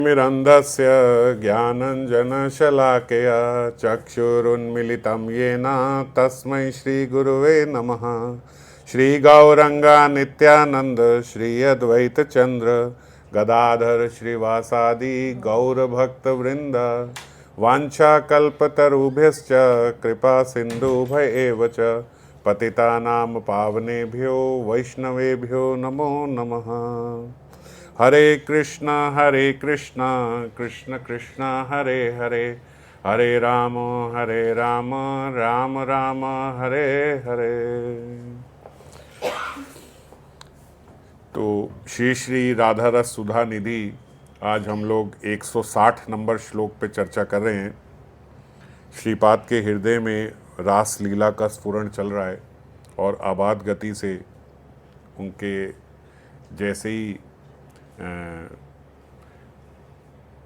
मिरन्धस्य ज्ञानञ्जनशलाकया चक्षुरुन्मिलितं येन तस्मै श्रीगुरुवे नमः। श्रीगौरङ्गा नित्यानन्द श्री अद्वैतचन्द्र गदाधर श्रीवासादि गौरभक्तवृन्द वाञ्छाकल्पतरुभ्यश्च कृपा सिन्धुभ्य एव च पतितानां पावनेभ्यो वैष्णवेभ्यो नमो नमः। हरे कृष्णा कृष्ण कृष्ण हरे हरे, हरे राम राम राम हरे हरे। तो श्री श्री राधा रस सुधा निधि आज हम लोग 160 नंबर श्लोक पे चर्चा कर रहे हैं। श्रीपाद के हृदय में रास लीला का स्फुरण चल रहा है और आबाद गति से उनके जैसे ही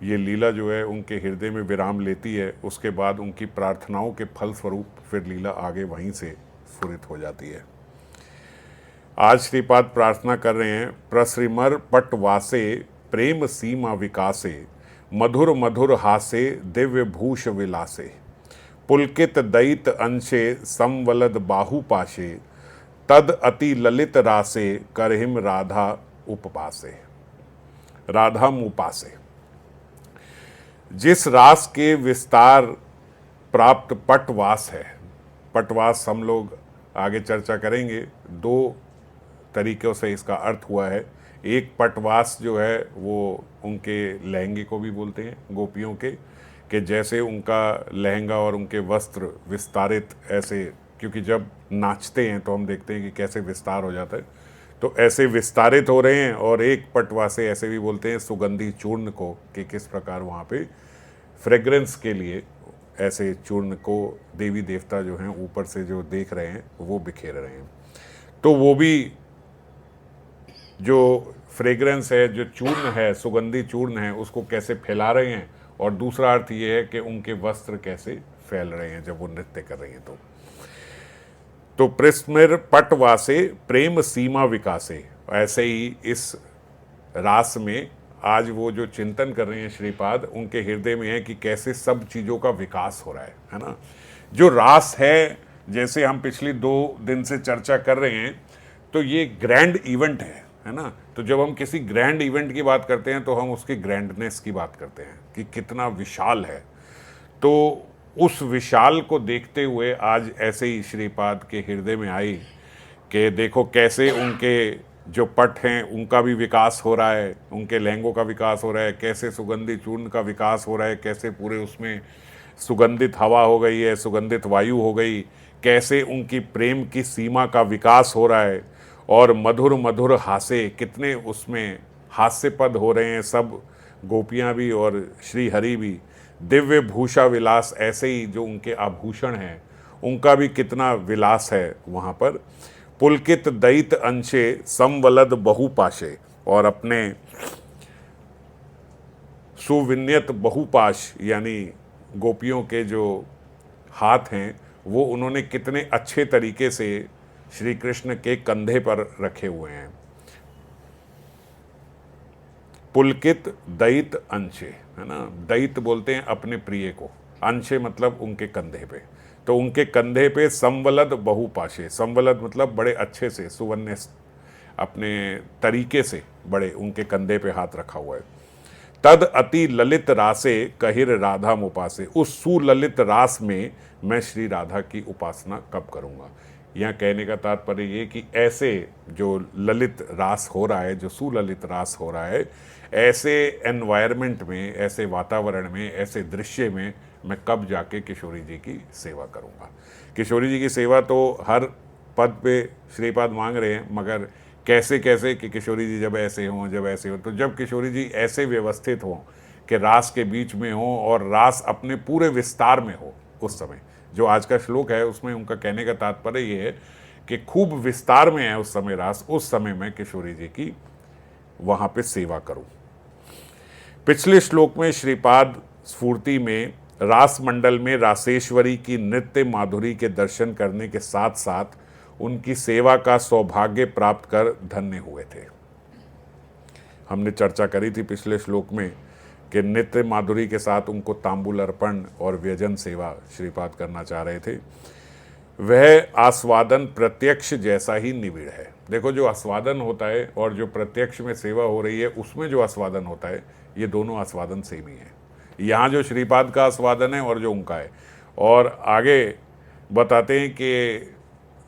ये लीला जो है उनके हृदय में विराम लेती है, उसके बाद उनकी प्रार्थनाओं के फल स्वरूप फिर लीला आगे वहीं से स्फुरित हो जाती है। आज श्रीपाद प्रार्थना कर रहे हैं, प्रसृमर पटवासे प्रेम सीमा विकासे मधुर मधुर हासे दिव्य भूष विलासे पुलकित दैत अंशे संवलद बाहुपाशे तद अति ललित रासे करहिम राधा उपपासे। राधा मुपासे। जिस रास के विस्तार प्राप्त पटवास है, पटवास हम लोग आगे चर्चा करेंगे, दो तरीक़ों से इसका अर्थ हुआ है। एक पटवास जो है वो उनके लहंगे को भी बोलते हैं गोपियों के, कि जैसे उनका लहंगा और उनके वस्त्र विस्तारित ऐसे, क्योंकि जब नाचते हैं तो हम देखते हैं कि कैसे विस्तार हो जाता है, तो ऐसे विस्तारित हो रहे हैं। और एक पटवासे ऐसे भी बोलते हैं सुगंधी चूर्ण को, कि किस प्रकार वहाँ पे फ्रेग्रेंस के लिए ऐसे चूर्ण को देवी देवता जो हैं ऊपर से जो देख रहे हैं वो बिखेर रहे हैं। तो वो भी जो फ्रेग्रेंस है, जो चूर्ण है, सुगंधी चूर्ण है, उसको कैसे फैला रहे हैं। और दूसरा अर्थ ये है कि उनके वस्त्र कैसे फैल रहे हैं जब वो नृत्य कर रही हैं। तो प्रस्मिर पटवासे प्रेम सीमा विकासे, ऐसे ही इस रास में आज वो जो चिंतन कर रहे हैं श्रीपाद, उनके हृदय में है कि कैसे सब चीज़ों का विकास हो रहा है ना। जो रास है, जैसे हम पिछली 2 दिन से चर्चा कर रहे हैं, तो ये ग्रैंड इवेंट है ना। तो जब हम किसी ग्रैंड इवेंट की बात करते हैं तो हम उसकी ग्रैंडनेस की बात करते हैं कि कितना विशाल है। तो उस विशाल को देखते हुए आज ऐसे ही श्रीपाद के हृदय में आई कि देखो कैसे उनके जो पट हैं उनका भी विकास हो रहा है, उनके लहंगों का विकास हो रहा है, कैसे सुगंधित चूर्ण का विकास हो रहा है, कैसे पूरे उसमें सुगंधित हवा हो गई है, सुगंधित वायु हो गई, कैसे उनकी प्रेम की सीमा का विकास हो रहा है। और मधुर मधुर हासे, कितने उसमें हास्यपद हो रहे हैं सब गोपियाँ भी और श्री हरि भी। दिव्य भूषा विलास, ऐसे ही जो उनके आभूषण हैं उनका भी कितना विलास है वहाँ पर। पुलकित दैत अंशे संवलद बहुपाशे, और अपने सुविन्यत बहुपाश यानी गोपियों के जो हाथ हैं वो उन्होंने कितने अच्छे तरीके से श्री कृष्ण के कंधे पर रखे हुए हैं। पुलकित दैत अंशे, है ना। दैत बोलते हैं अपने प्रिय को, अंशे मतलब उनके कंधे पे। तो उनके कंधे पे संवलद बहुपाशे, संवलद मतलब बड़े अच्छे से, सुवर्ण अपने तरीके से बड़े उनके कंधे पे हाथ रखा हुआ है। तद अति ललित रासे कहिर राधा मुपासे, उस सुललित रास में मैं श्री राधा की उपासना कब करूँगा। यहाँ कहने का तात्पर्य ये कि ऐसे जो ललित रास हो रहा है, जो सुललित रास हो रहा है, ऐसे एनवायरनमेंट में, ऐसे वातावरण में, ऐसे दृश्य में मैं कब जाके किशोरी जी की सेवा करूँगा। किशोरी जी की सेवा तो हर पद पे श्रीपाद मांग रहे हैं, मगर कैसे कैसे कि किशोरी जी जब ऐसे हों, जब ऐसे हो, तो जब किशोरी जी ऐसे व्यवस्थित हों कि रास के बीच में हों और रास अपने पूरे विस्तार में हो, उस समय जो आज का श्लोक है उसमें उनका कहने का तात्पर्य ये है कि खूब विस्तार में है उस समय रास, उस समय मैं किशोरी जी की वहाँ पे सेवा करूँ। पिछले श्लोक में श्रीपाद स्फूर्ति में रास मंडल में रासेश्वरी की नृत्य माधुरी के दर्शन करने के साथ साथ उनकी सेवा का सौभाग्य प्राप्त कर धन्य हुए थे। हमने चर्चा करी थी पिछले श्लोक में कि नित्य माधुरी के साथ उनको तांबूल अर्पण और व्यजन सेवा श्रीपाद करना चाह रहे थे। वह आस्वादन प्रत्यक्ष जैसा ही निविड़ है। देखो, जो आस्वादन होता है और जो प्रत्यक्ष में सेवा हो रही है उसमें जो आस्वादन होता है, ये दोनों आस्वादन सेम ही है। यहाँ जो श्रीपाद का आस्वादन है और जो उनका है। और आगे बताते हैं कि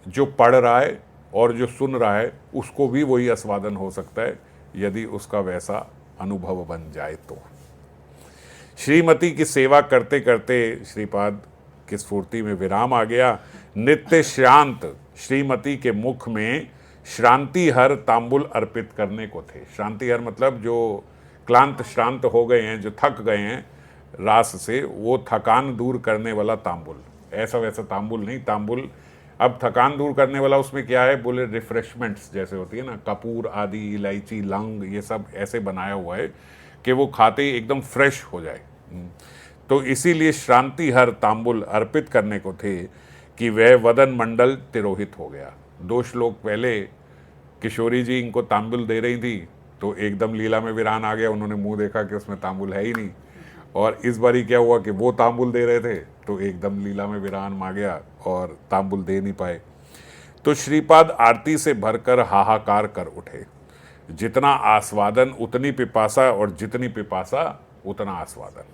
जो पढ़ रहा है और जो सुन रहा है उसको भी वही आस्वादन हो सकता है, यदि उसका वैसा अनुभव बन जाए तो। श्रीमती की सेवा करते करते श्रीपाद की स्फूर्ति में विराम आ गया। नित्य श्रांत श्रीमती के मुख में श्रांति हर तांबुल अर्पित करने को थे। श्रांति हर मतलब जो क्लांत श्रांत हो गए हैं, जो थक गए हैं रास से, वो थकान दूर करने वाला तांबुल। ऐसा वैसा तांबुल नहीं, तांबुल अब थकान दूर करने वाला उसमें क्या है, बोले रिफ्रेशमेंट्स जैसे होती है ना, कपूर आदि, इलायची, लौंग, ये सब ऐसे बनाया हुआ है कि वो खाते ही एकदम फ्रेश हो जाए। तो इसीलिए श्रांति हर तांबुल अर्पित करने को थे कि वह वदन मंडल तिरोहित हो गया। 2 श्लोक पहले किशोरी जी इनको तांबुल दे रही थी तो एकदम लीला में वीरान आ गया, उन्होंने मुंह देखा कि उसमें तांबुल है ही नहीं। और इस बारी क्या हुआ कि वो तांबुल दे रहे थे तो एकदम लीला में वीरान आ गया और तांबुल दे नहीं पाए। तो श्रीपाद आरती से भरकर हाहाकार कर उठे। जितना आस्वादन उतनी पिपासा, और जितनी पिपासा उतना आस्वादन।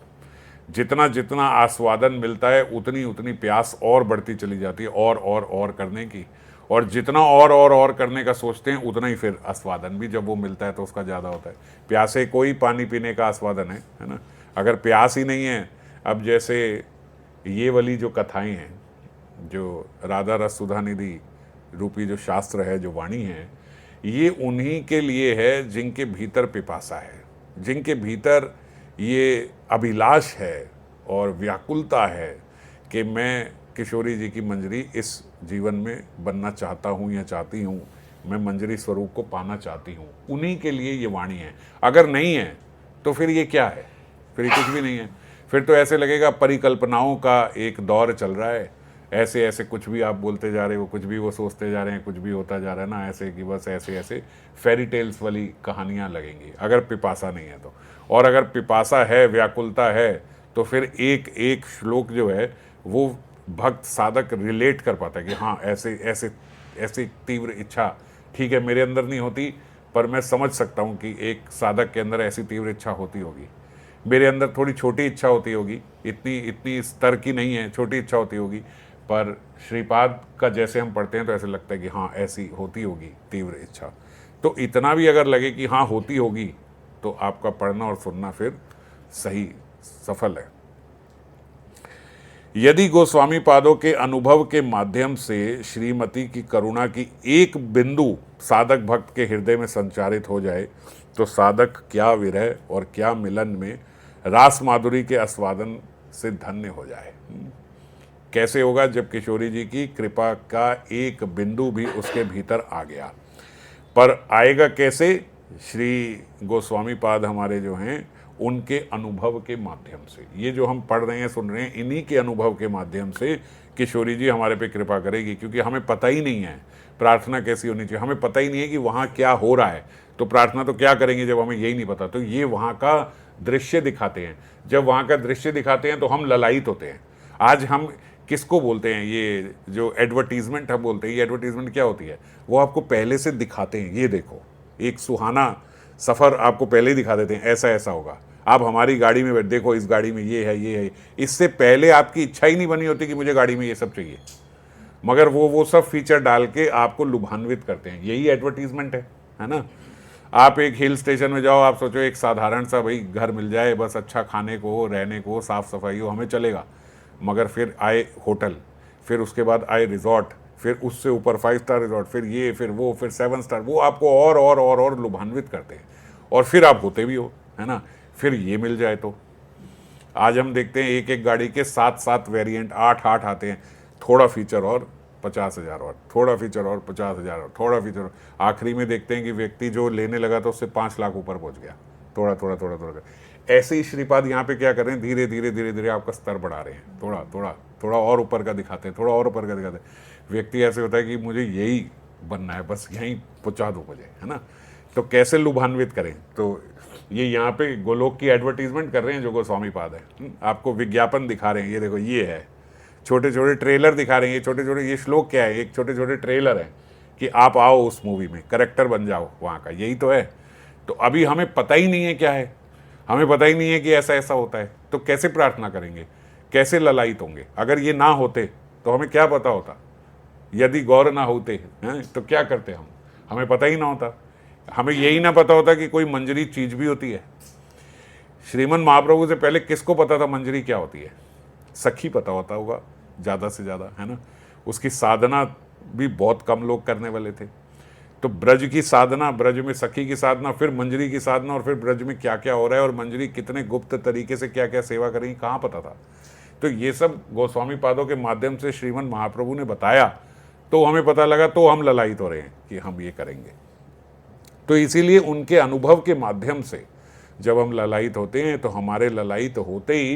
जितना जितना आस्वादन मिलता है उतनी उतनी प्यास और बढ़ती चली जाती है, और करने की। और जितना और करने का सोचते हैं उतना ही फिर आस्वादन भी जब वो मिलता है तो उसका ज़्यादा होता है। प्यासे को ही पानी पीने का आस्वादन है ना। अगर प्यास ही नहीं है, अब जैसे ये वाली जो कथाएं हैं, जो राधा रस सुधा निधि रूपी जो शास्त्र है, जो वाणी है, ये उन्हीं के लिए है जिनके भीतर पिपासा है, जिनके भीतर ये अभिलाष है और व्याकुलता है कि मैं किशोरी जी की मंजरी इस जीवन में बनना चाहता हूँ या चाहती हूँ, मैं मंजरी स्वरूप को पाना चाहती हूँ। उन्हीं के लिए ये वाणी है। अगर नहीं है तो फिर ये क्या है, फिर ये कुछ भी नहीं है। फिर तो ऐसे लगेगा परिकल्पनाओं का एक दौर चल रहा है, ऐसे ऐसे कुछ भी आप बोलते जा रहे हो, कुछ भी वो सोचते जा रहे हैं, कुछ भी होता जा रहा है ना, ऐसे कि बस ऐसे ऐसे फेरी टेल्स वाली कहानियाँ लगेंगी अगर पिपासा नहीं है तो। और अगर पिपासा है, व्याकुलता है, तो फिर एक एक श्लोक जो है वो भक्त साधक रिलेट कर पाता है कि हाँ ऐसे ऐसे ऐसी तीव्र इच्छा, ठीक है मेरे अंदर नहीं होती पर मैं समझ सकता हूँ कि एक साधक के अंदर ऐसी तीव्र इच्छा होती होगी। मेरे अंदर थोड़ी छोटी इच्छा होती होगी, इतनी स्तर की नहीं है, छोटी इच्छा होती होगी, पर श्रीपाद का जैसे हम पढ़ते हैं तो ऐसे लगता है कि हाँ ऐसी होती होगी तीव्र इच्छा। तो इतना भी अगर लगे कि हाँ होती होगी तो आपका पढ़ना और सुनना फिर सही सफल है। यदि गोस्वामी पादों के अनुभव के माध्यम से श्रीमती की करुणा की एक बिंदु साधक भक्त के हृदय में संचारित हो जाए तो साधक क्या विरह और क्या मिलन में रास माधुरी के आस्वादन से धन्य हो जाए। कैसे होगा, जब किशोरी जी की कृपा का एक बिंदु भी उसके भीतर आ गया। पर आएगा कैसे? श्री गोस्वामी पाद हमारे जो हैं उनके अनुभव के माध्यम से। ये जो हम पढ़ रहे हैं, सुन रहे हैं, इन्हीं के अनुभव के माध्यम से किशोरी जी हमारे पे कृपा करेगी। क्योंकि हमें पता ही नहीं है प्रार्थना कैसी होनी चाहिए, हमें पता ही नहीं है कि वहाँ क्या हो रहा है, तो प्रार्थना तो क्या करेंगे जब हमें यही नहीं पता। तो ये वहाँ का दृश्य दिखाते हैं। जब वहाँ का दृश्य दिखाते हैं तो हम ललायित होते हैं। आज हम किसको बोलते हैं, ये जो एडवर्टीजमेंट हम बोलते हैं, ये एडवर्टीजमेंट क्या होती है, वो आपको पहले से दिखाते हैं। ये देखो, एक सुहाना सफ़र आपको पहले ही दिखा देते हैं, ऐसा ऐसा होगा, आप हमारी गाड़ी में देखो, इस गाड़ी में ये है ये है। इससे पहले आपकी इच्छा ही नहीं बनी होती कि मुझे गाड़ी में ये सब चाहिए, मगर वो सब फीचर डाल के आपको लुभान्वित करते हैं। यही एडवर्टीजमेंट है ना। आप एक हिल स्टेशन में जाओ, आप सोचो एक साधारण सा भाई घर मिल जाए, बस अच्छा खाने को, रहने को, साफ़ सफाई हो, हमें चलेगा। मगर फिर आए होटल, फिर उसके बाद आए रिजॉर्ट, फिर उससे ऊपर 5 स्टार रिजॉर्ट, फिर ये, फिर वो, फिर 7 स्टार, वो आपको और लुभान्वित करते हैं। और फिर आप होते भी हो, है ना। फिर ये मिल जाए तो आज हम देखते हैं एक एक गाड़ी के 7 वेरिएंट, 8 आते हैं। थोड़ा फीचर और 50,000 और, थोड़ा फीचर और 50,000 और, थोड़ा फीचर। आखिरी में देखते हैं कि व्यक्ति जो लेने लगा तो उससे 5 लाख ऊपर पहुंच गया, थोड़ा। ऐसे ही श्रीपाद यहाँ पे क्या कर रहे हैं, धीरे धीरे आपका स्तर बढ़ा रहे हैं। थोड़ा और ऊपर का दिखाते हैं, थोड़ा और ऊपर का दिखाते हैं। व्यक्ति ऐसे होता है कि मुझे यही बनना है, बस यहीं पहुँचा दो मुझे, है ना। तो कैसे लुभान्वित करें, तो ये यहाँ पे गोलोक की एडवर्टीजमेंट कर रहे हैं जो गोस्वामी पाद है। आपको विज्ञापन दिखा रहे हैं, ये देखो ये है, छोटे छोटे ट्रेलर दिखा रहे हैं, ये छोटे छोटे, ये श्लोक क्या है, एक छोटे छोटे ट्रेलर है कि आप आओ उस मूवी में, करेक्टर बन जाओ वहाँ का, यही तो है। तो अभी हमें पता ही नहीं है क्या है, हमें पता ही नहीं है कि ऐसा ऐसा होता है, तो कैसे प्रार्थना करेंगे, कैसे ललायित होंगे? अगर ये ना होते तो हमें क्या पता होता? यदि गौर ना होते हैं तो क्या करते हम? हमें पता ही ना होता, हमें यही ना पता होता कि कोई मंजरी चीज भी होती है। श्रीमन महाप्रभु से पहले किसको पता था मंजरी क्या होती है? सखी पता होता होगा ज़्यादा से ज़्यादा, है ना। उसकी साधना भी बहुत कम लोग करने वाले थे। तो ब्रज की साधना, ब्रज में सखी की साधना, फिर मंजरी की साधना, और फिर ब्रज में क्या क्या हो रहा है और मंजरी कितने गुप्त तरीके से क्या क्या सेवा करेंगी, कहाँ पता था? तो ये सब गोस्वामी पादों के माध्यम से श्रीमन महाप्रभु ने बताया, तो हमें पता लगा, तो हम ललायित हो रहे हैं कि हम ये करेंगे। तो इसीलिए उनके अनुभव के माध्यम से जब हम ललायित होते हैं तो हमारे ललायित होते ही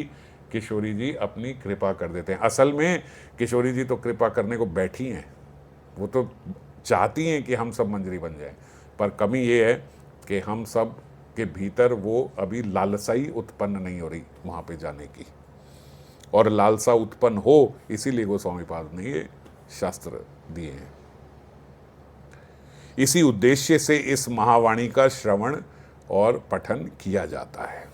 किशोरी जी अपनी कृपा कर देते हैं। असल में किशोरी जी तो कृपा करने को बैठी हैं, वो तो चाहती हैं कि हम सब मंजरी बन जाएं, पर कमी ये है कि हम सब के भीतर वो अभी लालसा ही उत्पन्न नहीं हो रही वहाँ पे जाने की, और लालसा उत्पन्न हो इसीलिए गोस्वामी पाद ने ये शास्त्र दिए हैं। इसी उद्देश्य से इस महावाणी का श्रवण और पठन किया जाता है।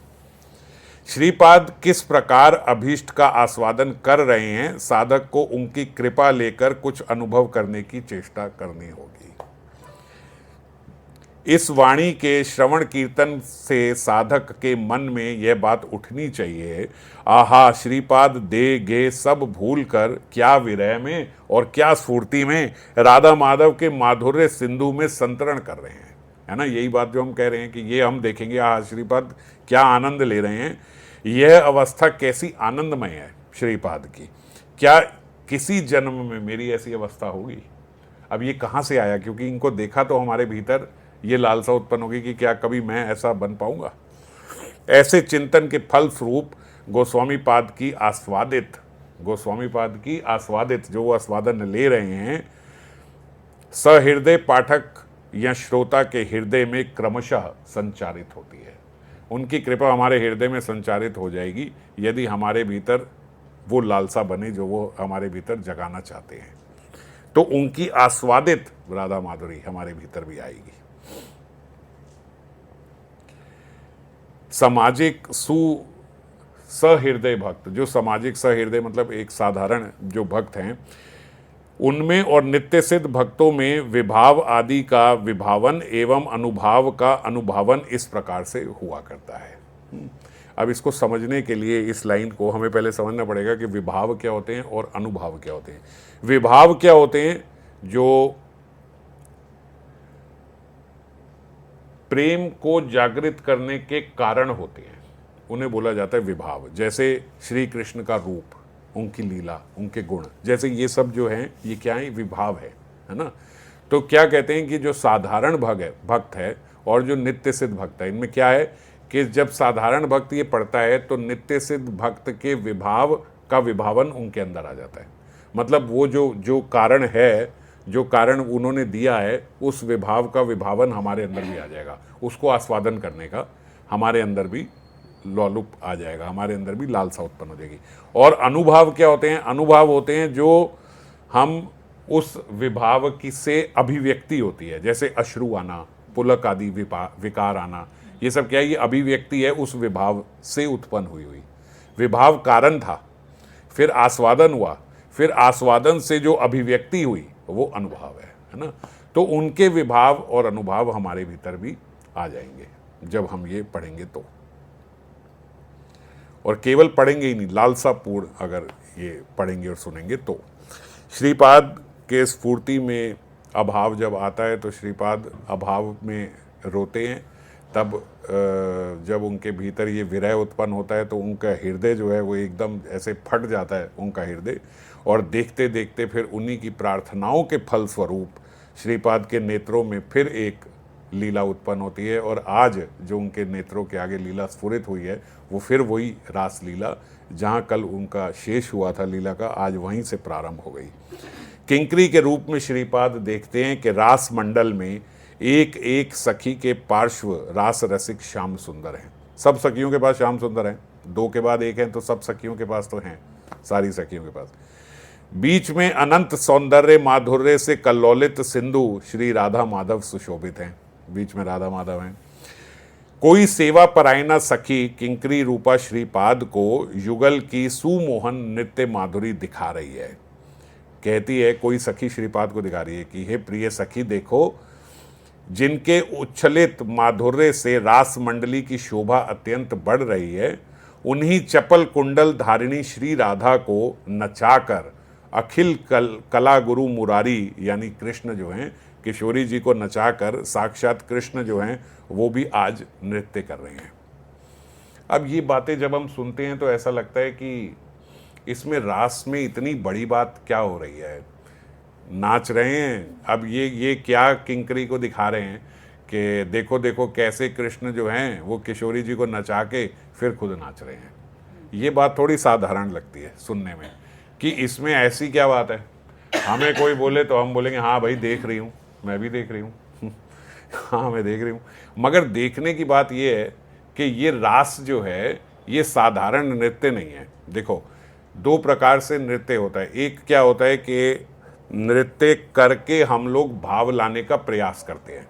श्रीपाद किस प्रकार अभीष्ट का आस्वादन कर रहे हैं, साधक को उनकी कृपा लेकर कुछ अनुभव करने की चेष्टा करनी होगी। इस वाणी के श्रवण कीर्तन से साधक के मन में यह बात उठनी चाहिए, आहा श्रीपाद दे गे सब भूल कर, क्या विरह में और क्या स्फूर्ति में राधा माधव के माधुर्य सिंधु में संतरण कर रहे हैं, है ना। यही बात जो हम कह रहे हैं कि ये हम देखेंगे, आहा श्रीपाद क्या आनंद ले रहे हैं, यह अवस्था कैसी आनंदमय है श्रीपाद की, क्या किसी जन्म में मेरी ऐसी अवस्था होगी? अब ये कहाँ से आया? क्योंकि इनको देखा तो हमारे भीतर ये लालसा उत्पन्न होगी कि क्या कभी मैं ऐसा बन पाऊंगा। ऐसे चिंतन के फल स्वरूप गोस्वामी पाद की आस्वादित जो वो आस्वादन ले रहे हैं, सहृदय पाठक या श्रोता के हृदय में क्रमशः संचारित होती है। उनकी कृपा हमारे हृदय में संचारित हो जाएगी यदि हमारे भीतर वो लालसा बने जो वो हमारे भीतर जगाना चाहते हैं, तो उनकी आस्वादित राधा माधुरी हमारे भीतर भी आएगी। सामाजिक सहृदय भक्त, जो सामाजिक सहृदय मतलब एक साधारण जो भक्त हैं, उनमें और नित्य सिद्ध भक्तों में विभाव आदि का विभावन एवं अनुभाव का अनुभावन इस प्रकार से हुआ करता है। अब इसको समझने के लिए इस लाइन को हमें पहले समझना पड़ेगा कि विभाव क्या होते हैं और अनुभाव क्या होते हैं। विभाव क्या होते हैं? जो प्रेम को जागृत करने के कारण होते हैं, उन्हें बोला जाता है विभाव। जैसे श्री कृष्ण का रूप, उनकी लीला, उनके गुण, जैसे ये सब जो हैं ये क्या है? विभाव है ना। तो क्या कहते हैं कि जो साधारण भक्त है और जो नित्य सिद्ध भक्त है, इनमें क्या है कि जब साधारण भक्त ये पढ़ता है तो नित्य सिद्ध भक्त के विभाव का विभावन उनके अंदर आ जाता है। मतलब वो जो कारण है, जो कारण उन्होंने दिया है, उस विभाव का विभावन हमारे अंदर भी आ जाएगा, उसको आस्वादन करने का हमारे अंदर भी लौलुप आ जाएगा, हमारे अंदर भी लालसा उत्पन्न हो जाएगी। और अनुभाव क्या होते हैं? अनुभाव होते हैं जो हम उस विभाव की से अभिव्यक्ति होती है, जैसे अश्रु आना, पुलक आदि विकार आना, ये सब क्या है? ये अभिव्यक्ति है उस विभाव से उत्पन्न हुई। विभाव कारण था, फिर आस्वादन हुआ, फिर आस्वादन से जो अभिव्यक्ति हुई वो अनुभाव है ना। तो उनके विभाव और अनुभाव हमारे भीतर भी आ जाएंगे जब हम ये पढ़ेंगे तो, और केवल पढ़ेंगे ही नहीं, लालसा पूर्ण अगर ये पढ़ेंगे और सुनेंगे तो। श्रीपाद के स्फूर्ति में अभाव जब आता है तो श्रीपाद अभाव में रोते हैं। तब जब उनके भीतर ये विरह उत्पन्न होता है तो उनका हृदय जो है वो एकदम ऐसे फट जाता है, उनका हृदय, और देखते देखते फिर उन्हीं की प्रार्थनाओं के फल स्वरूप श्रीपाद के नेत्रों में फिर एक लीला उत्पन्न होती है। और आज जो उनके नेत्रों के आगे लीला स्फुरित हुई है वो फिर वही रास लीला, जहाँ कल उनका शेष हुआ था लीला का, आज वहीं से प्रारंभ हो गई। किंकरी के रूप में श्रीपाद देखते हैं कि रास मंडल में एक एक सखी के पार्श्व रास रसिक श्याम सुंदर हैं। सब सखियों के पास श्याम सुंदर हैं, दो के बाद एक हैं तो सब सखियों के पास तो हैं, सारी सखियों के पास। बीच में अनंत सौंदर्य माधुर्य से कल्लोलित सिंधु श्री राधा माधव सुशोभित हैं, बीच में राधा माधव हैं। कोई सेवा परायणा सखी किंकरी रूपा श्रीपाद को युगल की सुमोहन नृत्य माधुरी दिखा रही है। कहती है कोई सखी श्रीपाद को दिखा रही है कि हे प्रिय सखी देखो, जिनके उच्छलित माधुर्य से रास मंडली की शोभा अत्यंत बढ़ रही है, उन्हीं चपल कुंडल धारिणी श्री राधा को नचाकर अखिल कला गुरु मुरारी यानी कृष्ण जो हैं, किशोरी जी को नचाकर साक्षात कृष्ण जो हैं वो भी आज नृत्य कर रहे हैं। अब ये बातें जब हम सुनते हैं तो ऐसा लगता है कि इसमें रास में इतनी बड़ी बात क्या हो रही है, नाच रहे हैं। अब ये क्या किंकरी को दिखा रहे हैं कि देखो देखो कैसे कृष्ण जो हैं वो किशोरी जी को नचा के फिर खुद नाच रहे हैं। ये बात थोड़ी साधारण लगती है सुनने में कि इसमें ऐसी क्या बात है। हमें कोई बोले तो हम बोलेंगे हाँ भाई देख रही हूँ, मैं भी देख रही हूँ हाँ मैं देख रही हूँ। मगर देखने की बात ये है कि ये रास जो है ये साधारण नृत्य नहीं है। देखो दो प्रकार से नृत्य होता है। एक क्या होता है कि नृत्य करके हम लोग भाव लाने का प्रयास करते हैं,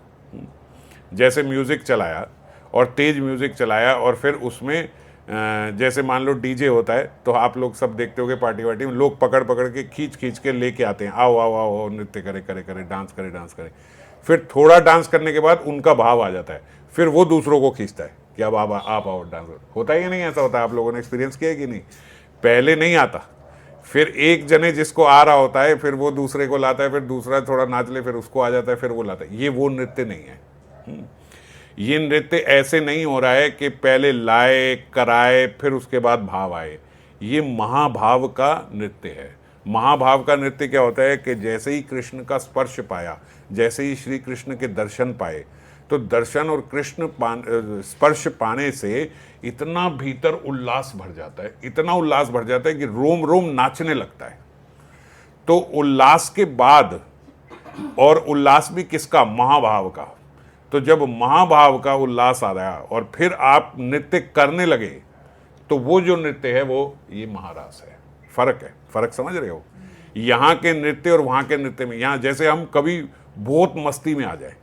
जैसे म्यूज़िक चलाया और तेज म्यूज़िक चलाया और फिर उसमें जैसे मान लो डीजे होता है तो आप लोग सब देखते होगे पार्टी वार्टी में लोग पकड़ पकड़ के खींच के लेके आते हैं, आओ आओ आओ आओ नृत्य करे करे करे डांस करे। फिर थोड़ा डांस करने के बाद उनका भाव आ जाता है, फिर वो दूसरों को खींचता है कि अब आप आओ डांस। होता ही नहीं, ऐसा होता है, आप लोगों ने एक्सपीरियंस किया है कि नहीं। पहले नहीं आता, फिर एक जने जिसको आ रहा होता है फिर वो दूसरे को लाता है, फिर दूसरा थोड़ा नाच ले फिर उसको आ जाता है, फिर वो लाता है। ये वो नृत्य नहीं है। ये नृत्य ऐसे नहीं हो रहा है कि पहले लाए कराए फिर उसके बाद भाव आए। ये महाभाव का नृत्य है। महाभाव का नृत्य क्या होता है कि जैसे ही कृष्ण का स्पर्श पाया, जैसे ही श्री कृष्ण के दर्शन पाए, तो दर्शन और कृष्ण स्पर्श पाने से इतना भीतर उल्लास भर जाता है, इतना उल्लास भर जाता है कि रोम रोम नाचने लगता है। तो उल्लास के बाद, और उल्लास भी किसका, महाभाव का। तो जब महाभाव का उल्लास आ रहा और फिर आप नृत्य करने लगे तो वो जो नृत्य है वो ये महारास है। फर्क है, फर्क समझ रहे हो। यहाँ के नृत्य और वहाँ के नृत्य में, यहाँ जैसे हम कभी बहुत मस्ती में आ जाए,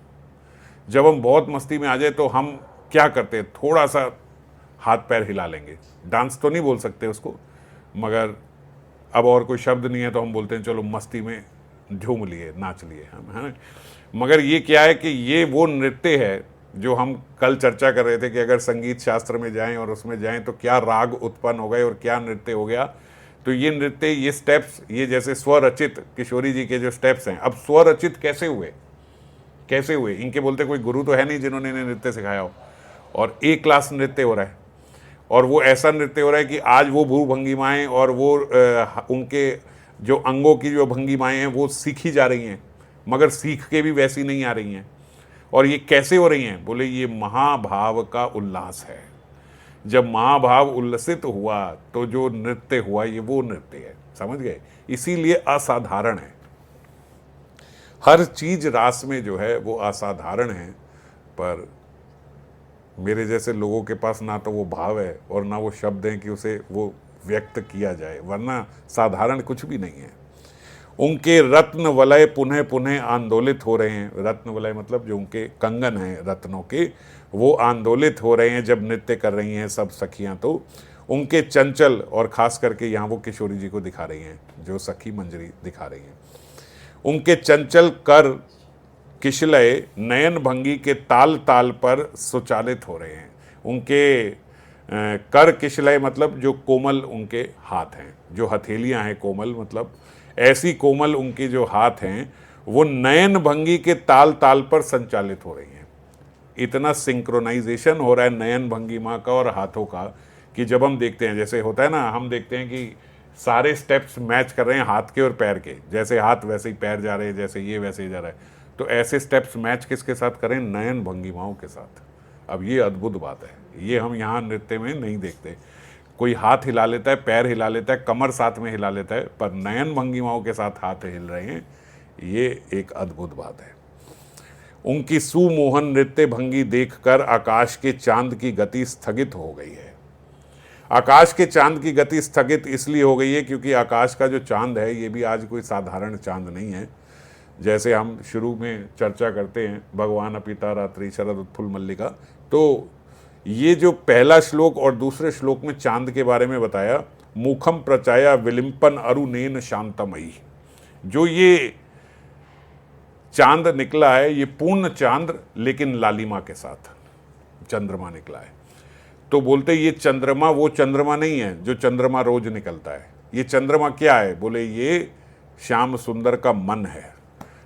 जब हम बहुत मस्ती में आ जाए तो हम क्या करते हैं, थोड़ा सा हाथ पैर हिला लेंगे। डांस तो नहीं बोल सकते उसको, मगर अब और कोई शब्द नहीं है तो हम बोलते हैं चलो मस्ती में झूम लिए, नाच लिए हम, है ना। मगर ये क्या है कि ये वो नृत्य है जो हम कल चर्चा कर रहे थे कि अगर संगीत शास्त्र में जाएं और उसमें जाएं तो क्या राग उत्पन्न हो गए और क्या नृत्य हो गया। तो ये नृत्य, ये स्टेप्स, ये जैसे स्वरचित किशोरी जी के जो स्टेप्स हैं, अब स्वरचित कैसे हुए, कैसे हुए, इनके बोलते कोई गुरु तो है नहीं जिन्होंने इन्हें नृत्य सिखाया हो। और एक क्लास नृत्य हो रहा है, और वो ऐसा नृत्य हो रहा है कि आज वो भू भंगिमाएँ और वो उनके जो अंगों की जो भंगिमाएँ हैं वो सीखी जा रही हैं, मगर सीख के भी वैसी नहीं आ रही हैं। और ये कैसे हो रही हैं, बोले ये महाभाव का उल्लास है। जब महाभाव उल्लसित हुआ तो जो नृत्य हुआ ये वो नृत्य है, समझ गए। इसीलिए असाधारण है, हर चीज रास में जो है वो असाधारण है। पर मेरे जैसे लोगों के पास ना तो वो भाव है और ना वो शब्द हैं कि उसे वो व्यक्त किया जाए, वरना साधारण कुछ भी नहीं है। उनके रत्न वलय पुनः पुनः आंदोलित हो रहे हैं। रत्न वलय मतलब जो उनके कंगन हैं रत्नों के, वो आंदोलित हो रहे हैं जब नृत्य कर रही हैं सब सखियां। तो उनके चंचल, और खास करके यहाँ वो किशोरी जी को दिखा रही हैं, जो सखी मंजरी दिखा रही हैं, उनके चंचल कर किशलय नयन भंगी के ताल ताल पर सुचालित हो रहे हैं। उनके कर किशलय मतलब जो कोमल उनके हाथ हैं, जो हथेलियां हैं कोमल, मतलब ऐसी कोमल उनके जो हाथ हैं वो नयन भंगी के ताल ताल पर संचालित हो रही हैं। इतना सिंक्रोनाइजेशन हो रहा है नयन भंगिमा का और हाथों का कि जब हम देखते हैं, जैसे होता है ना, हम देखते हैं कि सारे स्टेप्स मैच कर रहे हैं हाथ के और पैर के, जैसे हाथ वैसे ही पैर जा रहे हैं, जैसे ये वैसे ही जा रहा है। तो ऐसे स्टेप्स मैच किसके साथ करें, नयन भंगिमाओं के साथ। अब ये अद्भुत बात है, ये हम यहाँ नृत्य में नहीं देखते। कोई हाथ हिला लेता है, पैर हिला लेता है, कमर साथ में हिला लेता है, पर नयन भंगिमाओं के साथ हाथ हिल रहे हैं, ये एक अद्भुत बात है। उनकी सुमोहन नृत्य भंगी देखकर आकाश के चांद की गति स्थगित हो गई है। आकाश के चांद की गति स्थगित इसलिए हो गई है क्योंकि आकाश का जो चांद है ये भी आज कोई साधारण चांद नहीं है। जैसे हम शुरू में चर्चा करते हैं भगवान अपिता रात्रि शरद उत्फुल्ल मल्लिका, तो ये जो पहला श्लोक और दूसरे श्लोक में चांद के बारे में बताया, मुखम प्रचाया विलिंपन अरुणेन शांतमयी, जो ये चांद निकला है ये पूर्ण चांद लेकिन लालिमा के साथ चंद्रमा निकला है। तो बोलते ये चंद्रमा वो चंद्रमा नहीं है जो चंद्रमा रोज निकलता है। ये चंद्रमा क्या है? बोले ये श्याम सुंदर का मन है।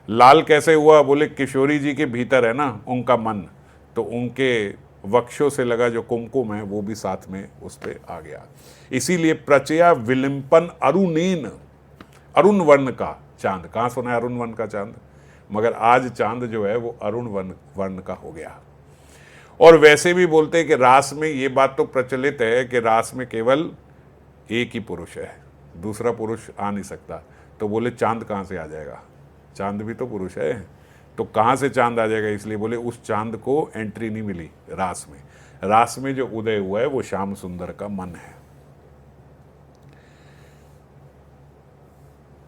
लाल कैसे हुआ? बोले किशोरी जी के भीतर है ना उनका मन, तो उनके वक्षों से लगा जो कुमकुम है वो भी साथ में उस पर आ गया। इसीलिए प्रचया विलिंपन अरुणेन, अरुण वर्ण का चांद। कहाँ सुना है अरुण वर्ण का चांद? मगर आज चांद जो है वो अरुण वर्ण का हो गया। और वैसे भी बोलते हैं कि रास में ये बात तो प्रचलित है कि रास में केवल एक ही पुरुष है, दूसरा पुरुष आ नहीं सकता। तो बोले चांद कहाँ से आ जाएगा? चांद भी तो पुरुष है, तो कहाँ से चांद आ जाएगा? इसलिए बोले उस चांद को एंट्री नहीं मिली रास में। रास में जो उदय हुआ है वो श्याम सुंदर का मन है।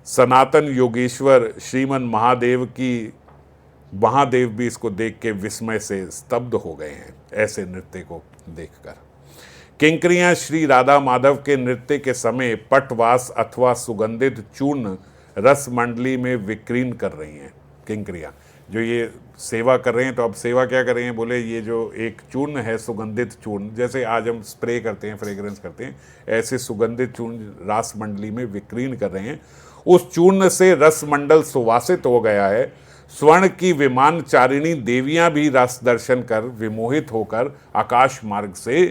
सनातन योगेश्वर श्रीमन महादेव भी इसको देख के विस्मय से स्तब्ध हो गए हैं, ऐसे नृत्य को देखकर। किंकरियां श्री राधा माधव के नृत्य के समय पटवास अथवा सुगंधित चूर्ण रस मंडली में विकीर्ण कर रही हैं। किंकरियां जो ये सेवा कर रहे हैं, तो अब सेवा क्या कर रहे हैं? बोले ये जो एक चूर्ण है सुगंधित चूर्ण, जैसे आज हम स्प्रे करते हैं फ्रेग्रेंस करते हैं, ऐसे सुगंधित चूर्ण रास मंडली में विकीर्ण कर रहे हैं। उस चूर्ण से रस मंडल सुवासित हो गया है। स्वर्ण की विमान चारिणी देवियां भी रस दर्शन कर विमोहित होकर आकाश मार्ग से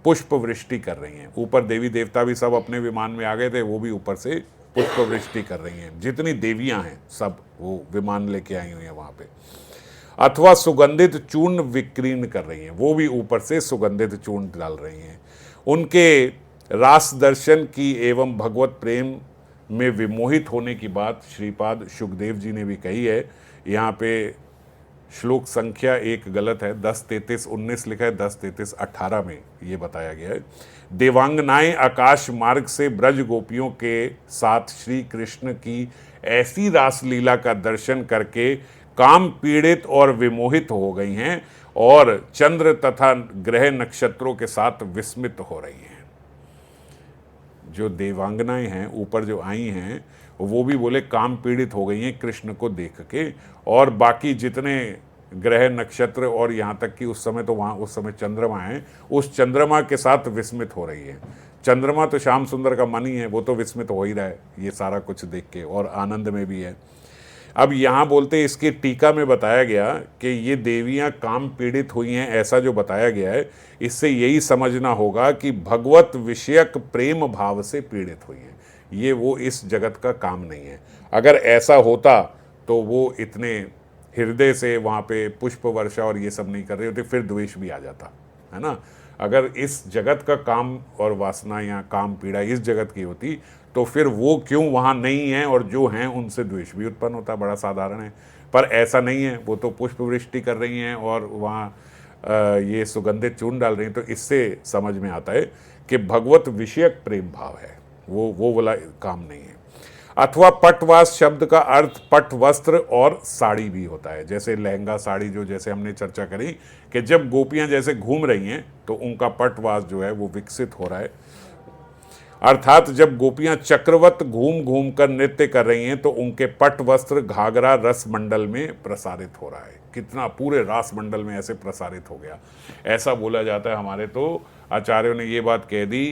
पुष्प वृष्टि कर रही हैं। ऊपर देवी देवता भी सब अपने विमान में आ गए थे, वो भी ऊपर से पुष्प वृष्टि कर रही हैं। जितनी देवियां हैं सब वो विमान लेके आई हुई हैं वहां पे। अथवा सुगंधित चूर्ण विकीर्ण कर रही हैं, वो भी ऊपर से सुगंधित चूर्ण डाल रही हैं। उनके रास दर्शन की एवं भगवत प्रेम में विमोहित होने की बात श्रीपाद शुकदेव जी ने भी कही है। यहाँ पे श्लोक संख्या एक गलत है, 10:33:19 लिखा है, 10:33:18 में ये बताया गया है। देवांगनाएं आकाश मार्ग से ब्रज गोपियों के साथ श्री कृष्ण की ऐसी रासलीला का दर्शन करके काम पीड़ित और विमोहित हो गई हैं और चंद्र तथा ग्रह नक्षत्रों के साथ विस्मित हो रही हैं। जो देवांगनाएं हैं ऊपर जो आई हैं वो भी बोले काम पीड़ित हो गई हैं कृष्ण को देख के, और बाकी जितने ग्रह नक्षत्र और यहाँ तक कि उस समय तो वहाँ उस समय चंद्रमा है, उस चंद्रमा के साथ विस्मित हो रही है। चंद्रमा तो श्याम सुंदर का मन ही है, वो तो विस्मित हो ही रहा है ये सारा कुछ देख के, और आनंद में भी है। अब यहाँ बोलते इसकी टीका में बताया गया कि ये देवियाँ काम पीड़ित हुई हैं, ऐसा जो बताया गया है इससे यही समझना होगा कि भगवत विषयक प्रेम भाव से पीड़ित हुई हैं। ये वो इस जगत का काम नहीं है। अगर ऐसा होता तो वो इतने हृदय से वहाँ पे पुष्प वर्षा और ये सब नहीं कर रहे होते, फिर द्वेष भी आ जाता है ना। अगर इस जगत का काम और वासना या काम पीड़ा इस जगत की होती तो फिर वो क्यों वहाँ नहीं है, और जो हैं उनसे द्वेष भी उत्पन्न होता, बड़ा साधारण है। पर ऐसा नहीं है, वो तो पुष्प वृष्टि कर रही हैं और वहाँ ये सुगंधित चूर्ण डाल रही हैं। तो इससे समझ में आता है कि भगवत विषयक प्रेम भाव है, वो वाला काम नहीं है। अथवा पटवास शब्द का अर्थ पट वस्त्र और साड़ी भी होता है, जैसे लहंगा साड़ी जो जैसे हमने चर्चा करी कि जब गोपियां जैसे घूम रही हैं तो उनका पटवास जो है वो विकसित हो रहा है। अर्थात जब गोपियां चक्रवत घूम घूम कर नृत्य कर रही हैं तो उनके पट वस्त्र घाघरा रस मंडल में प्रसारित हो रहा है। कितना पूरे रास मंडल में ऐसे प्रसारित हो गया, ऐसा बोला जाता है। हमारे तो आचार्यों ने ये बात कह दी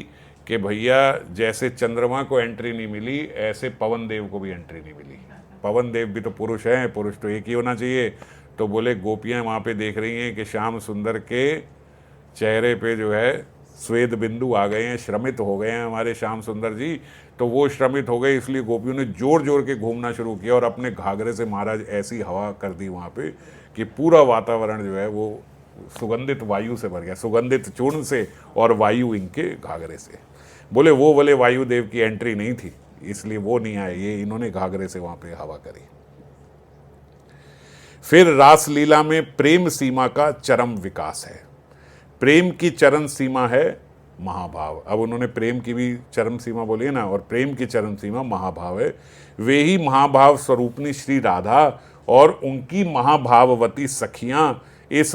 कि भैया जैसे चंद्रमा को एंट्री नहीं मिली ऐसे पवन देव को भी एंट्री नहीं मिली। पवन देव भी तो पुरुष हैं, पुरुष तो एक ही होना चाहिए। तो बोले गोपियां वहाँ पे देख रही हैं कि श्याम सुंदर के चेहरे पे जो है श्वेत बिंदु आ गए हैं, श्रमित हो गए हैं हमारे श्याम सुंदर जी। तो वो श्रमित हो गए, इसलिए गोपियों ने जोर जोर के घूमना शुरू किया और अपने घाघरे से महाराज ऐसी हवा कर दी वहाँ पे कि पूरा वातावरण जो है वो सुगंधित वायु से भर गया, सुगंधित चूर्ण से और वायु इनके घाघरे से। बोले वो बोले वायुदेव की एंट्री नहीं थी इसलिए वो नहीं आए, ये इन्होंने घाघरे से वहाँ पे हवा करी। फिर रासलीला में प्रेम सीमा का चरम विकास है। प्रेम की चरम सीमा है महाभाव। अब उन्होंने प्रेम की भी चरम सीमा बोली है ना, और प्रेम की चरम सीमा महाभाव है। वे ही महाभाव स्वरूपनी श्री राधा और उनकी महाभाववती सखियां इस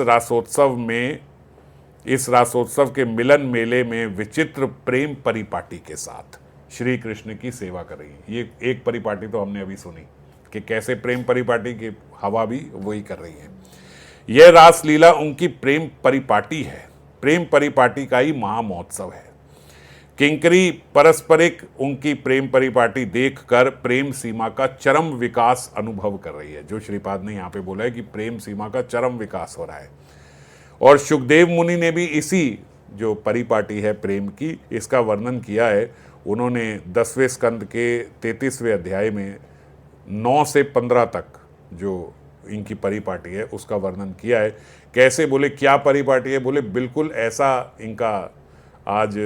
रासोत्सव के मिलन मेले में विचित्र प्रेम परिपाटी के साथ श्री कृष्ण की सेवा कर रही है। ये एक परिपाटी तो हमने अभी सुनी कि कैसे प्रेम परिपाटी की हवा भी वही कर रही है। यह रासलीला उनकी प्रेम परिपाटी है, प्रेम परिपाटी का ही महामहोत्सव है। किंकरी पारस्परिक उनकी प्रेम परिपाटी देखकर प्रेम सीमा का चरम विकास अनुभव कर रही है। जो श्रीपाद ने यहाँ पे बोला है कि प्रेम सीमा का चरम विकास हो रहा है। और सुखदेव मुनि ने भी इसी जो परिपाटी है प्रेम की, इसका वर्णन किया है। उन्होंने 10वें स्कंद के 33वें अध्याय में 9 से 15 तक जो इनकी परिपाटी है उसका वर्णन किया है। कैसे, बोले क्या परिपाटी है? बोले बिल्कुल ऐसा इनका आज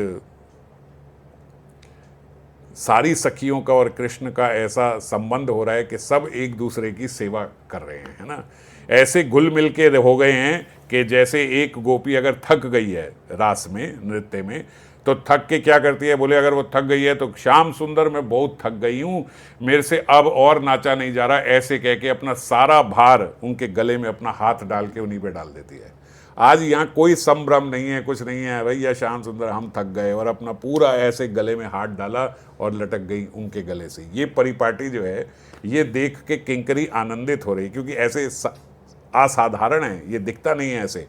सारी सखियों का और कृष्ण का ऐसा संबंध हो रहा है कि सब एक दूसरे की सेवा कर रहे हैं, है ना। ऐसे घुल मिल के हो गए हैं कि जैसे एक गोपी अगर थक गई है रास में, नृत्य में, तो थक के क्या करती है? बोले अगर वो थक गई है तो श्याम सुंदर मैं बहुत थक गई हूँ, मेरे से अब और नाचा नहीं जा रहा, ऐसे कह के अपना सारा भार उनके गले में अपना हाथ डाल के उन्हीं पे डाल देती है। आज यहाँ कोई संभ्रम नहीं है, कुछ नहीं है, भैया श्याम सुंदर हम थक गए, और अपना पूरा ऐसे गले में हाथ डाला और लटक गई उनके गले से। ये परिपाटी जो है ये देख के किंकरी आनंदित हो रही, क्योंकि ऐसे असाधारण है, ये दिखता नहीं है ऐसे।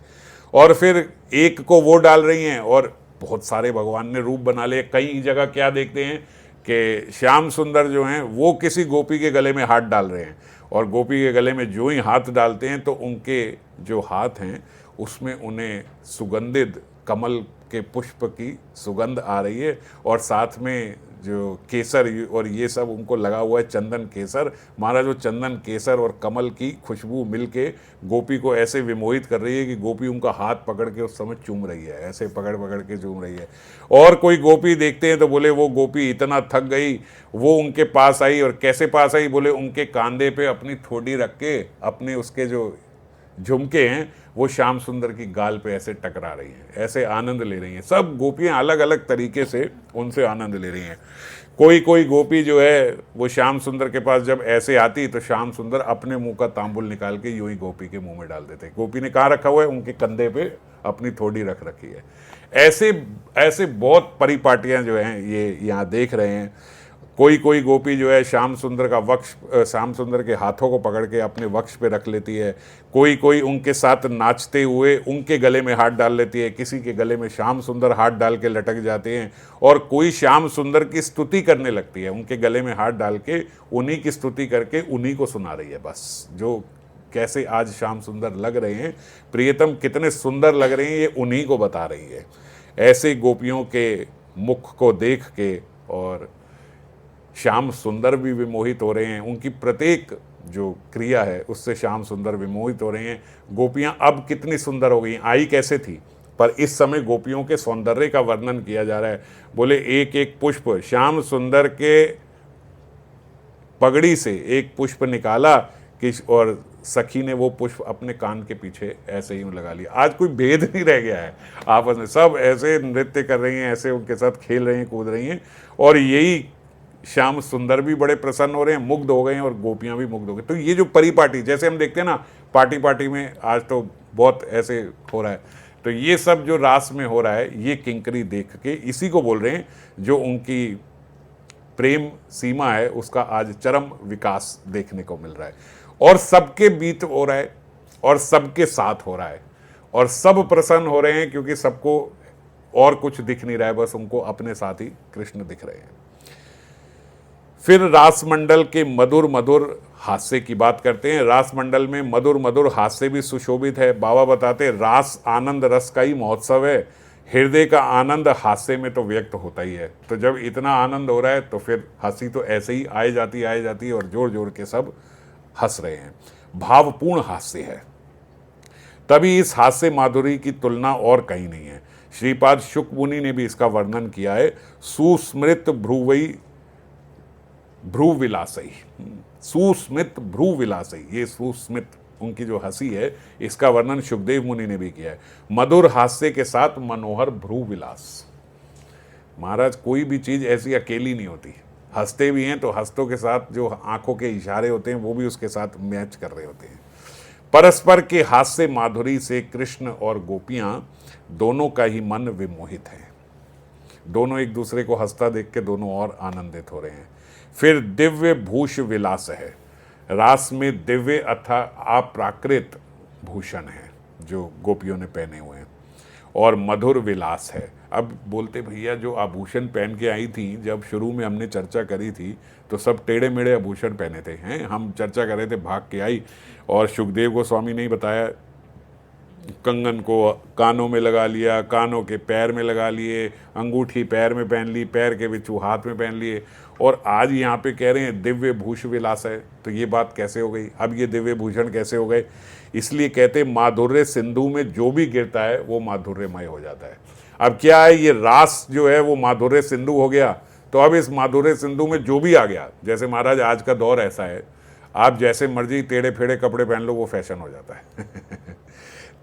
और फिर एक को वो डाल रही हैं और बहुत सारे भगवान ने रूप बना लिए। कई जगह क्या देखते हैं कि श्याम सुंदर जो हैं वो किसी गोपी के गले में हाथ डाल रहे हैं, और गोपी के गले में जो ही हाथ डालते हैं तो उनके जो हाथ हैं उसमें उन्हें सुगंधित कमल के पुष्प की सुगंध आ रही है, और साथ में जो केसर और ये सब उनको लगा हुआ है, चंदन केसर। महाराज वो चंदन केसर और कमल की खुशबू मिलके गोपी को ऐसे विमोहित कर रही है कि गोपी उनका हाथ पकड़ के उस समय चूम रही है, ऐसे पकड़ पकड़ के चूम रही है। और कोई गोपी देखते हैं तो बोले वो गोपी इतना थक गई, वो उनके पास आई, और कैसे पास आई? बोले उनके कांधे पे अपनी ठोडी रख के अपने उसके जो झुमके हैं वो श्याम सुंदर की गाल पे ऐसे टकरा रही हैं, ऐसे आनंद ले रही हैं। सब गोपियां अलग अलग तरीके से उनसे आनंद ले रही हैं। कोई कोई गोपी जो है वो श्याम सुंदर के पास जब ऐसे आती तो श्याम सुंदर अपने मुंह का तांबुल निकाल के यूं ही गोपी के मुंह में डाल देते। गोपी ने कहाँ रखा हुआ है? उनके कंधे पे अपनी थोड़ी रख रखी है। ऐसे ऐसे बहुत परिपाटियां जो हैं ये यहाँ देख रहे हैं। कोई कोई गोपी जो है श्याम सुंदर का वक्ष, श्याम सुंदर के हाथों को पकड़ के अपने वक्ष पे रख लेती है। कोई कोई उनके साथ नाचते हुए उनके गले में हाथ डाल लेती है, किसी के गले में श्याम सुंदर हाथ डाल के लटक जाते हैं, और कोई श्याम सुंदर की स्तुति करने लगती है, उनके गले में हाथ डाल के उन्हीं की स्तुति करके उन्हीं को सुना रही है। बस जो कैसे आज श्याम सुंदर लग रहे हैं, प्रियतम कितने सुंदर लग रहे हैं, ये उन्हीं को बता रही है। ऐसे गोपियों के मुख को देख के और श्याम सुंदर भी विमोहित हो रहे हैं, उनकी प्रत्येक जो क्रिया है उससे श्याम सुंदर विमोहित हो रहे हैं। गोपियां अब कितनी सुंदर हो गई, आई कैसे थी, पर इस समय गोपियों के सौंदर्य का वर्णन किया जा रहा है। बोले एक एक पुष्प श्याम सुंदर के पगड़ी से एक पुष्प निकाला कि और सखी ने वो पुष्प अपने कान के पीछे ऐसे ही लगा लिया। आज कोई भेद नहीं रह गया है, आपस में सब ऐसे नृत्य कर रही हैं, ऐसे उनके साथ खेल रही हैं, कूद रही हैं, और यही श्याम सुंदर भी बड़े प्रसन्न हो रहे हैं, मुग्ध हो गए हैं, और गोपियां भी मुग्ध हो गई। तो ये जो परिपाटी, जैसे हम देखते हैं ना पार्टी पार्टी में, आज तो बहुत ऐसे हो रहा है, तो ये सब जो रास में हो रहा है ये किंकरी देख के इसी को बोल रहे हैं, जो उनकी प्रेम सीमा है उसका आज चरम विकास देखने को मिल रहा है, और सबके बीच हो रहा है, और सबके साथ हो रहा है, और सब प्रसन्न हो रहे हैं, क्योंकि सबको और कुछ दिख नहीं रहा है, बस उनको अपने साथ ही कृष्ण दिख रहे हैं। फिर रासमंडल के मधुर मधुर हास्य की बात करते हैं। रासमंडल में मधुर मधुर हास्य भी सुशोभित है। बाबा बताते रास आनंद रस का ही महोत्सव है, हृदय का आनंद हास्य में तो व्यक्त होता ही है। तो जब इतना आनंद हो रहा है तो फिर हंसी तो ऐसे ही आए जाती है, और जोर जोर के सब हंस रहे हैं। भावपूर्ण हास्य है, तभी इस हास्य माधुरी की तुलना और कहीं नहीं है। श्रीपाद शुक मुनि ने भी इसका वर्णन किया है। सुस्मृत भ्रूविलासई, सुस्मित भ्रूविलासई, ये सुस्मित उनकी जो हंसी है, इसका वर्णन सुखदेव मुनि ने भी किया है। मधुर हास्य के साथ मनोहर भ्रू विलास। महाराज कोई भी चीज ऐसी अकेली नहीं होती, हंसते भी हैं तो हंसतों के साथ जो आंखों के इशारे होते हैं वो भी उसके साथ मैच कर रहे होते हैं। परस्पर के हास्य माधुरी से कृष्ण और गोपियां दोनों का ही मन विमोहित है। दोनों एक दूसरे को हंसता देख के दोनों और आनंदित हो रहे हैं। फिर दिव्य भूष विलास है। रास में दिव्य अथा अप्राकृत भूषण है जो गोपियों ने पहने हुए हैं, और मधुर विलास है। अब बोलते भैया जो आभूषण पहन के आई थी, जब शुरू में हमने चर्चा करी थी तो सब टेढ़े मेढ़े आभूषण पहने थे, हैं हम चर्चा कर रहे थे, भाग के आई और सुखदेव गोस्वामी ने ही बताया, कंगन को कानों में लगा लिया, कानों के पैर में लगा लिए, अंगूठी पैर में पहन ली, पैर के बिच्छू हाथ में पहन लिए, और आज यहाँ पे कह रहे हैं दिव्य भूष विलास है। तो ये बात कैसे हो गई? अब ये दिव्य भूषण कैसे हो गए? इसलिए कहते माधुर्य सिंधु में जो भी गिरता है वो माधुर्यमय हो जाता है। अब क्या है, ये रास जो है वो माधुर्य सिंधु हो गया, तो अब इस माधुर्य सिंधु में जो भी आ गया, जैसे महाराज आज का दौर ऐसा है, आप जैसे मर्जी टेढ़े फेढ़े कपड़े पहन लो वो फैशन हो जाता है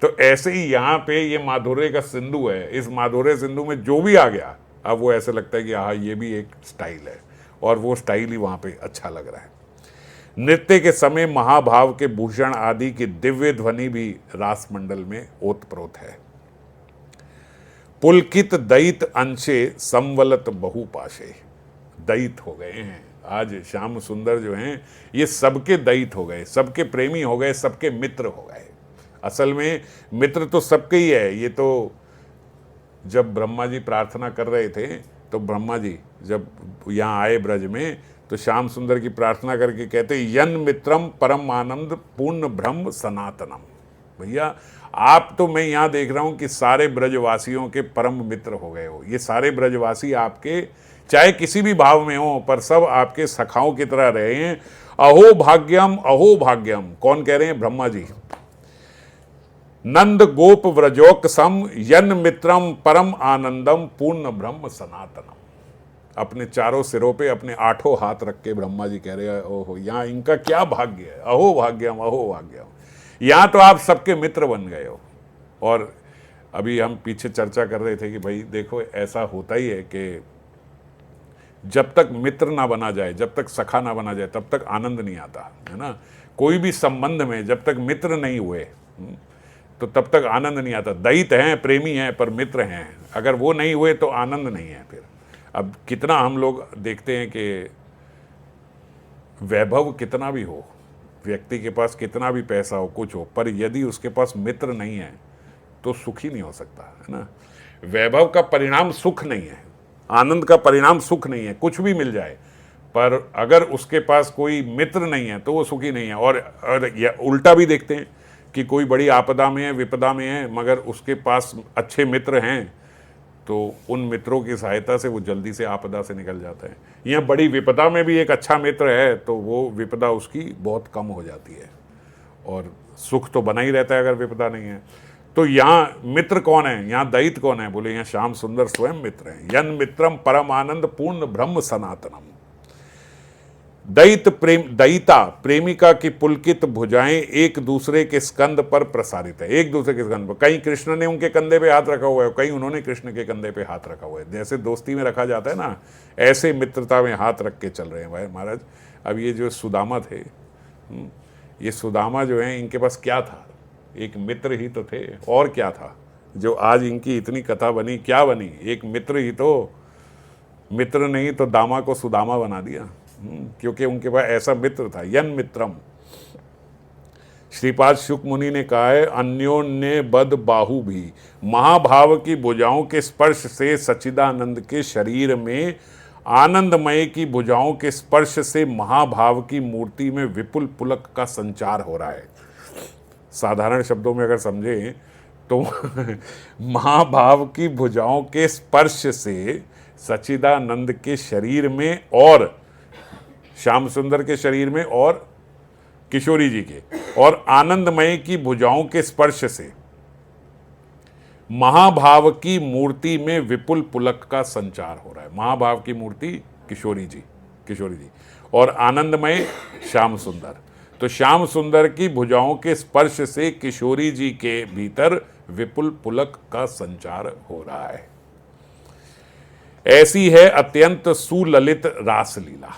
तो ऐसे ही यहाँ पे ये माधुर्य का सिंधु है, इस माधुर्य सिंधु में जो भी आ गया अब वो ऐसे लगता है कि हाँ ये भी एक स्टाइल है, और वो स्टाइल ही वहाँ पे अच्छा लग रहा है। नृत्य के समय महाभाव के भूषण आदि की दिव्य ध्वनि भी रास मंडल में ओतप्रोत है। पुलकित दैत अंशे संवलत बहुपाशे। दैत हो गए हैं आज श्याम सुंदर जो हैं, ये सबके दैत हो गए, सबके प्रेमी हो गए, सबके मित्र हो गए। असल में मित्र तो सबके ही है। ये तो जब ब्रह्मा जी प्रार्थना कर रहे थे तो ब्रह्मा जी जब यहाँ आए ब्रज में तो श्याम सुंदर की प्रार्थना करके कहते यन मित्रम परम आनंद पूर्ण ब्रह्म सनातनम। भैया आप तो मैं यहाँ देख रहा हूँ कि सारे ब्रजवासियों के परम मित्र हो गए हो। ये सारे ब्रजवासी आपके चाहे किसी भी भाव में हो पर सब आपके सखाओं की तरह रहे हैं। अहो भाग्यम अहो भाग्यम। कौन कह रहे हैं? ब्रह्मा जी। नंद गोप व्रजोक सम यन मित्रम परम आनंदम पूर्ण ब्रह्म सनातनम। अपने चारों सिरों पे अपने आठों हाथ रख के ब्रह्मा जी कह रहे हैं ओहो यहाँ इनका क्या भाग्य है, अहो भाग्यम अहो भाग्यम। यहाँ तो आप सबके मित्र बन गए हो। और अभी हम पीछे चर्चा कर रहे थे कि भाई देखो ऐसा होता ही है कि जब तक मित्र ना बना जाए, जब तक सखा ना बना जाए तब तक आनंद नहीं आता है ना। कोई भी संबंध में जब तक मित्र नहीं हुए तो तब तक आनंद नहीं आता। दैत हैं, प्रेमी हैं, पर मित्र हैं, अगर वो नहीं हुए तो आनंद नहीं है। फिर अब कितना हम लोग देखते हैं कि वैभव कितना भी हो, व्यक्ति के पास कितना भी पैसा हो, कुछ हो, पर यदि उसके पास मित्र नहीं है तो सुखी नहीं हो सकता है ना। वैभव का परिणाम सुख नहीं है, आनंद का परिणाम सुख नहीं है। कुछ भी मिल जाए पर अगर उसके पास कोई मित्र नहीं है तो वो सुखी नहीं है। और उल्टा भी देखते हैं कि कोई बड़ी आपदा में है, विपदा में है, मगर उसके पास अच्छे मित्र हैं तो उन मित्रों की सहायता से वो जल्दी से आपदा से निकल जाता है। यहाँ बड़ी विपदा में भी एक अच्छा मित्र है तो वो विपदा उसकी बहुत कम हो जाती है, और सुख तो बना ही रहता है अगर विपदा नहीं है। तो यहाँ मित्र कौन है? यहाँ दैत कौन है? बोले यहाँ श्याम सुंदर स्वयं मित्र हैं। यन मित्रम परम आनंद पूर्ण ब्रह्म सनातनम। दैत दैता प्रेमिका की पुलकित भुजाएं एक दूसरे के स्कंद पर प्रसारित है। एक दूसरे के स्कंद पर, कहीं कृष्ण ने उनके कंधे पे हाथ रखा हुआ है, कहीं उन्होंने कृष्ण के कंधे पे हाथ रखा हुआ है। जैसे दोस्ती में रखा जाता है ना, ऐसे मित्रता में हाथ रख के चल रहे हैं भाई महाराज। अब ये जो सुदामा थे, ये सुदामा जो है इनके पास क्या था? एक मित्र ही तो थे, और क्या था जो आज इनकी इतनी कथा बनी? क्या बनी? एक मित्र ही तो। मित्र नहीं तो दामा को सुदामा बना दिया, क्योंकि उनके पास ऐसा मित्र था। यन मित्रम। श्रीपाद शुक मुनि ने कहा है अन्योन्य बद बाहु भी। महाभाव की भुजाओं के स्पर्श से सच्चिदानंद के शरीर में, आनंदमय की भुजाओं के स्पर्श से महाभाव की मूर्ति में विपुल पुलक का संचार हो रहा है। साधारण शब्दों में अगर समझें तो महाभाव की भुजाओं के स्पर्श से सच्चिदानंद के शरीर में, और श्याम सुंदर के शरीर में, और किशोरी जी के, और आनंदमय की भुजाओं के स्पर्श से महाभाव की मूर्ति में विपुल पुलक का संचार हो रहा है। महाभाव की मूर्ति किशोरी जी, और आनंदमय श्याम सुंदर। तो श्याम सुंदर की भुजाओं के स्पर्श से किशोरी जी के भीतर विपुल पुलक का संचार हो रहा है। ऐसी है अत्यंत सुललित रासलीला,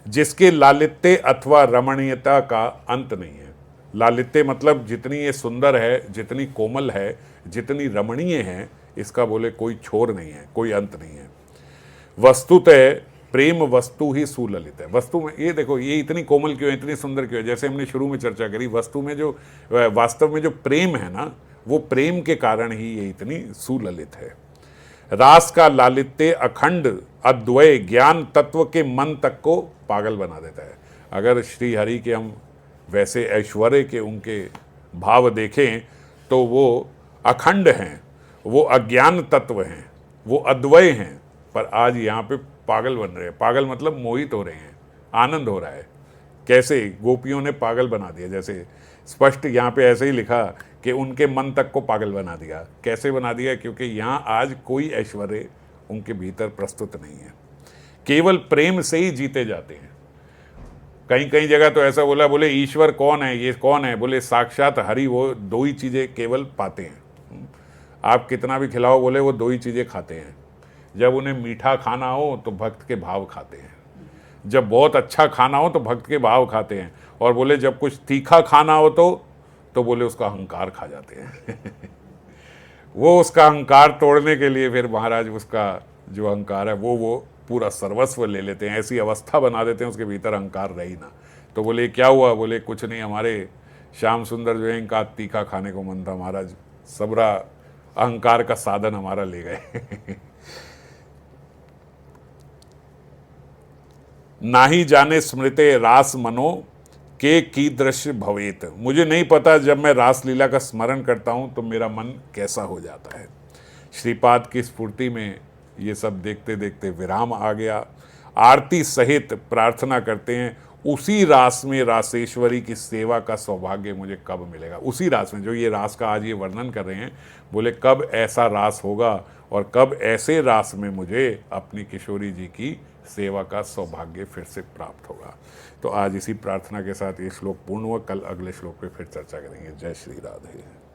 जिसके लालित्य अथवा रमणीयता का अंत नहीं है। लालित्य मतलब जितनी ये सुंदर है, जितनी कोमल है, जितनी रमणीय है, इसका बोले कोई छोर नहीं है, कोई अंत नहीं है। वस्तुतः प्रेम वस्तु ही सुललित है। वस्तु में ये देखो, ये इतनी कोमल क्यों है, इतनी सुंदर क्यों है, जैसे हमने शुरू में चर्चा करी, वस्तु में जो वास्तव में जो प्रेम है ना, वो प्रेम के कारण ही ये इतनी सुललित है। रास का लालित्य अखंड अद्वय ज्ञान तत्व के मन तक को पागल बना देता है। अगर श्री हरि के हम वैसे ऐश्वर्य के उनके भाव देखें तो वो अखंड हैं, वो अज्ञान तत्व हैं, वो अद्वय हैं, पर आज यहाँ पे पागल बन रहे हैं। पागल मतलब मोहित हो रहे हैं, आनंद हो रहा है। कैसे? गोपियों ने पागल बना दिया। जैसे स्पष्ट यहाँ पे ऐसे ही लिखा कि उनके मन तक को पागल बना दिया। कैसे बना दिया? क्योंकि यहाँ आज कोई ऐश्वर्य उनके भीतर प्रस्तुत नहीं है, केवल प्रेम से ही जीते जाते हैं। कहीं कहीं जगह तो ऐसा बोला, बोले ईश्वर कौन है, ये कौन है? बोले साक्षात हरि, वो दो ही चीज़ें केवल पाते हैं। आप कितना भी खिलाओ, बोले वो दो ही चीज़ें खाते हैं। जब उन्हें मीठा खाना हो तो भक्त के भाव खाते हैं, जब बहुत अच्छा खाना हो तो भक्त के भाव खाते हैं, और बोले जब कुछ तीखा खाना हो तो बोले उसका अहंकार खा जाते हैं। वो उसका अहंकार तोड़ने के लिए फिर महाराज उसका जो अहंकार है वो पूरा सर्वस्व ले लेते हैं, ऐसी अवस्था बना देते हैं उसके भीतर अहंकार रही ना। तो बोले क्या हुआ? बोले कुछ नहीं, हमारे श्याम सुंदर जो है इनका तीखा खाने को मन था महाराज, सबरा अहंकार का साधन हमारा ले गए। नाही जाने स्मृते रास मनो के कीदृश भवेत। मुझे नहीं पता जब मैं रासलीला का स्मरण करता हूँ तो मेरा मन कैसा हो जाता है। श्रीपाद की स्फूर्ति में ये सब देखते देखते विराम आ गया। आरती सहित प्रार्थना करते हैं, उसी रास में रासेश्वरी की सेवा का सौभाग्य मुझे कब मिलेगा। उसी रास में, जो ये रास का आज ये वर्णन कर रहे हैं, बोले कब ऐसा रास होगा और कब ऐसे रास में मुझे अपनी किशोरी जी की सेवा का सौभाग्य फिर से प्राप्त होगा। तो आज इसी प्रार्थना के साथ ये श्लोक पूर्ण हुआ। कल अगले श्लोक पे फिर चर्चा करेंगे। जय श्री राधे।